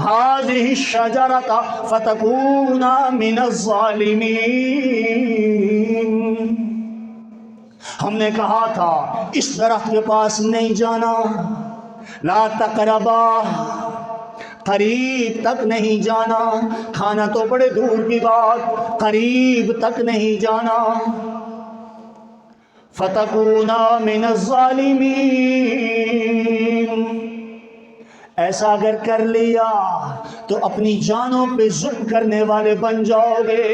هذه الشجرة فتكون من الظالمين۔ ہم نے کہا تھا اس درخت کے پاس نہیں جانا، لا تقربا، قریب تک نہیں جانا، کھانا تو بڑے دور کی بات، قریب تک نہیں جانا۔ فتکونا من الظالمین، ایسا اگر کر لیا تو اپنی جانوں پہ ظلم کرنے والے بن جاؤ گے۔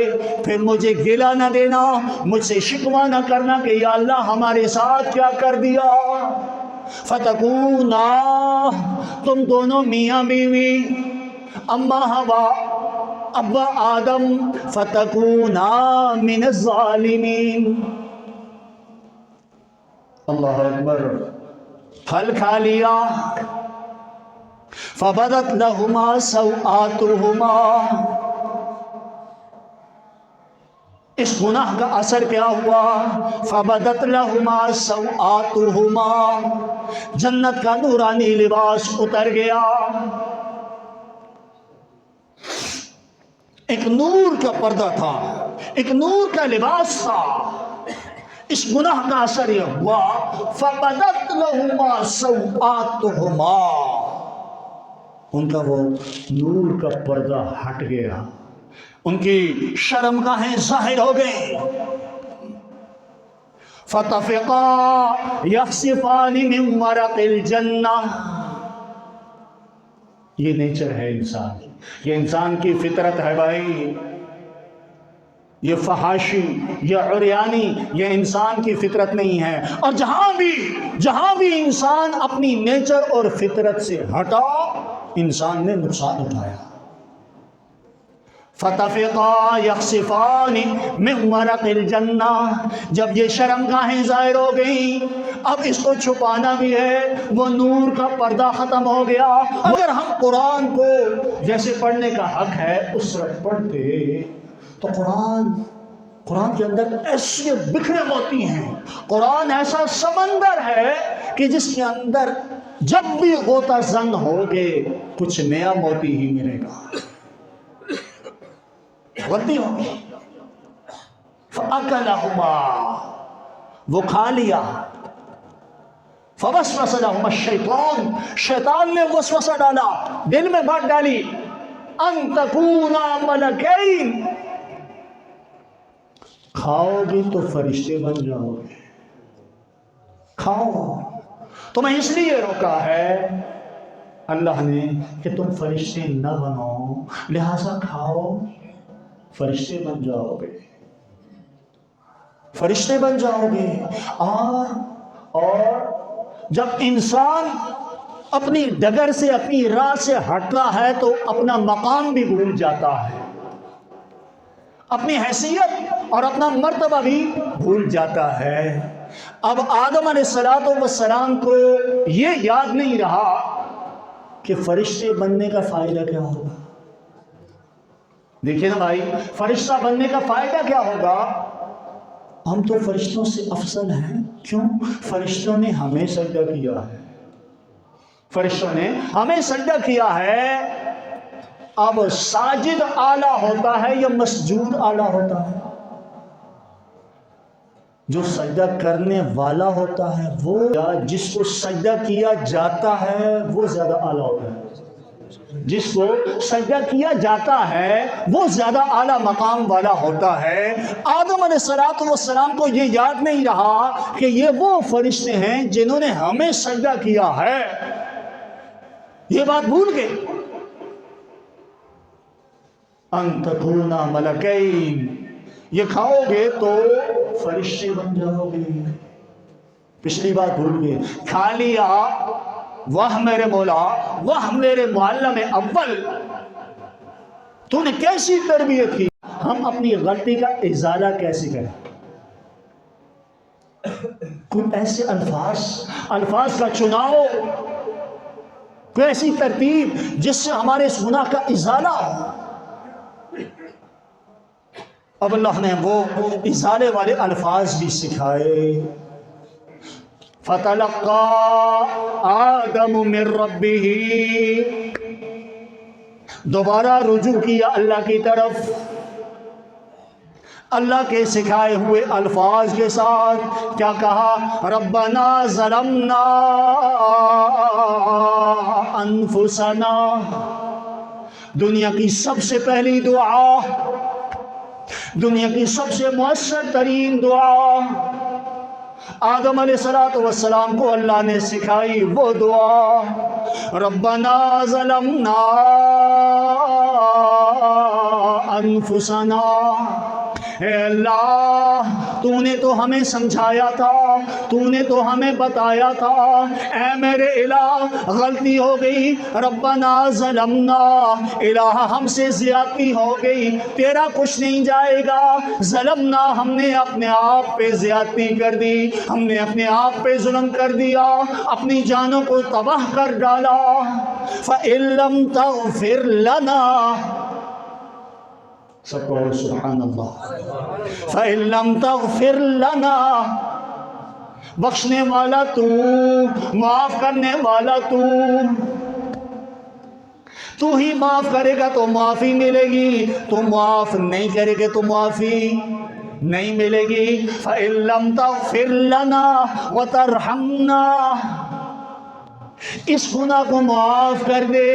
پھر مجھے گلہ نہ دینا، مجھ سے شکوہ نہ کرنا کہ یا اللہ ہمارے ساتھ کیا کر دیا۔ فتکونا، تم دونوں میاں بیوی، اما حوا ابا آدم، فتکونا من الظالمین۔ اللہ اکبر۔ پھل کھا لیا، فبدت لہما سوآتہما، اس گناہ کا اثر کیا ہوا؟ فبدت لہما سوآتہما، جنت کا نورانی لباس اتر گیا، ایک نور کا پردہ تھا، ایک نور کا لباس تھا۔ اس گناہ کا اثر یہ ہوا فبدت لہما سوآتہما، ان کا وہ نور کا پردہ ہٹ گیا، ان کی شرمگاہیں ظاہر ہو گئیں۔ فطفقا یخصفان من ورق الجنہ، یہ نیچر ہے انسان، یہ انسان کی فطرت ہے بھائی۔ یہ فحاشی، یہ عریانی، یہ انسان کی فطرت نہیں ہے۔ اور جہاں بھی انسان اپنی نیچر اور فطرت سے ہٹا، انسان نے نقصان اٹھایا۔ فطفقا یخصفان من ورق الجنہ، جب یہ شرمگاہیں ظاہر ہو گئیں، اب اس کو چھپانا بھی ہے، وہ نور کا پردہ ختم ہو گیا۔ اگر ہم قرآن کو جیسے پڑھنے کا حق ہے اس طرح پڑھتے تو قرآن کے اندر ایسی بکھرے موتی ہیں، قرآن ایسا سمندر ہے کہ جس کے اندر جب بھی غوطہ زن ہوگے کچھ نیا موتی ہی ملے گا، غلطی ہوگی۔ فَأَكَلَهُمَا، وہ کھا لیا۔ فَوَسْوَسَ لَهُمَا الشَّيْطَانُ، شیطان نے وسوسہ ڈالا، دل میں بات ڈالی، أَن تَكُونَا مَلَكَيْنِ، کھاؤ گی تو فرشتے بن جاؤ گے، کھاؤ۔ تمہیں اس لیے روکا ہے اللہ نے کہ تم فرشتے نہ بنو، لہذا کھاؤ، فرشتے بن جاؤ گے، فرشتے بن جاؤ گے۔ اور جب انسان اپنی ڈگر سے، اپنی راہ سے ہٹتا ہے تو اپنا مقام بھی بھول جاتا ہے، اپنی حیثیت اور اپنا مرتبہ بھی بھول جاتا ہے۔ اب آدم علیہ السلام کو یہ یاد نہیں رہا کہ فرشتے بننے کا فائدہ کیا ہوگا۔ دیکھیں نا بھائی، فرشتہ بننے کا فائدہ کیا ہوگا؟ ہم تو فرشتوں سے افضل ہیں، کیوں؟ فرشتوں نے ہمیں سجدہ کیا ہے، فرشتوں نے ہمیں سجدہ کیا ہے۔ اب ساجد اعلیٰ ہوتا ہے یا مسجود اعلیٰ ہوتا ہے؟ جو سجدہ کرنے والا ہوتا ہے وہ، یا جس کو سجدہ کیا جاتا ہے وہ زیادہ اعلیٰ ہوتا ہے؟ جس کو سجدہ کیا جاتا ہے وہ زیادہ اعلیٰ مقام والا ہوتا ہے۔ آدم علیہ السلام کو یہ یاد نہیں رہا کہ یہ وہ فرشتے ہیں جنہوں نے ہمیں سجدہ کیا ہے، یہ بات بھول گئے۔ ان تکونا ملکین، یہ کھاؤ گے تو فرشتے بن جاؤ گے، پچھلی بات بھول گئے، کھا لیا۔ واہ میرے مولا، واہ میرے معلم اول، تو نے کیسی تربیت کی۔ ہم اپنی غلطی کا ازالہ کیسے کریں؟ کوئی ایسے الفاظ کا چناؤ، کوئی ایسی ترتیب جس سے ہمارے اس گناہ کا ازالہ ہو۔ اب اللہ نے وہ ازالے والے الفاظ بھی سکھائے۔ فَتَلَقَّى آدَمُ مِن رَبِّهِ، دوبارہ رجوع کیا اللہ کی طرف، اللہ کے سکھائے ہوئے الفاظ کے ساتھ کیا کہا؟ ربنا ظلمنا انفسنا۔ دنیا کی سب سے پہلی دعا، دنیا کی سب سے مؤثر ترین دعا آدم علیہ السلام کو اللہ نے سکھائی، وہ دعا ربنا ظلمنا انفسنا۔ اے اللہ تو نے تو ہمیں سمجھایا تھا، تو نے تو ہمیں بتایا تھا، اے میرے الہ غلطی ہو گئی، ربنا ظلمنا، الہ ہم سے زیادتی ہو گئی، تیرا کچھ نہیں جائے گا، ظلمنا ہم نے اپنے آپ پہ زیادتی کر دی، ہم نے اپنے آپ پہ ظلم کر دیا، اپنی جانوں کو تباہ کر ڈالا، فَإِن لَّمْ تَغْفِرْ لَنَا، سب کو سبحان اللہ، فَإِن لَّمْ تَغْفِرْ لَنَا، بخشنے والا تو، معاف کرنے والا تو ہی معاف کرے گا تو معافی ملے گی، تو معاف نہیں کرے گا تو معافی نہیں ملے گی۔ فَإِن لَّمْ تَغْفِرْ لَنَا وَتَرْحَمْنَا، اس گناہ کو معاف کر دے،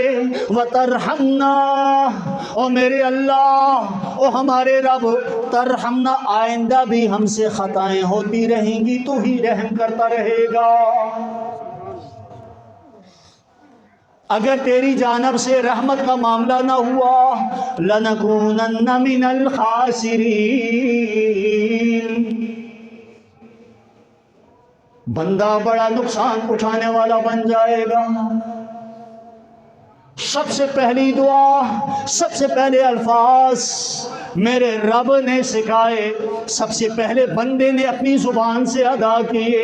وَتَرْحَمْنَا، او میرے اللہ، او ہمارے رب، ترحمنا، آئندہ بھی ہم سے خطائیں ہوتی رہیں گی، تو ہی رحم کرتا رہے گا۔ اگر تیری جانب سے رحمت کا معاملہ نہ ہوا، لَنَكُونَنَّ مِنَ الْخَاسِرِينَ، بندہ بڑا نقصان اٹھانے والا بن جائے گا۔ سب سے پہلی دعا، سب سے پہلے الفاظ میرے رب نے سکھائے، سب سے پہلے بندے نے اپنی زبان سے ادا کیے،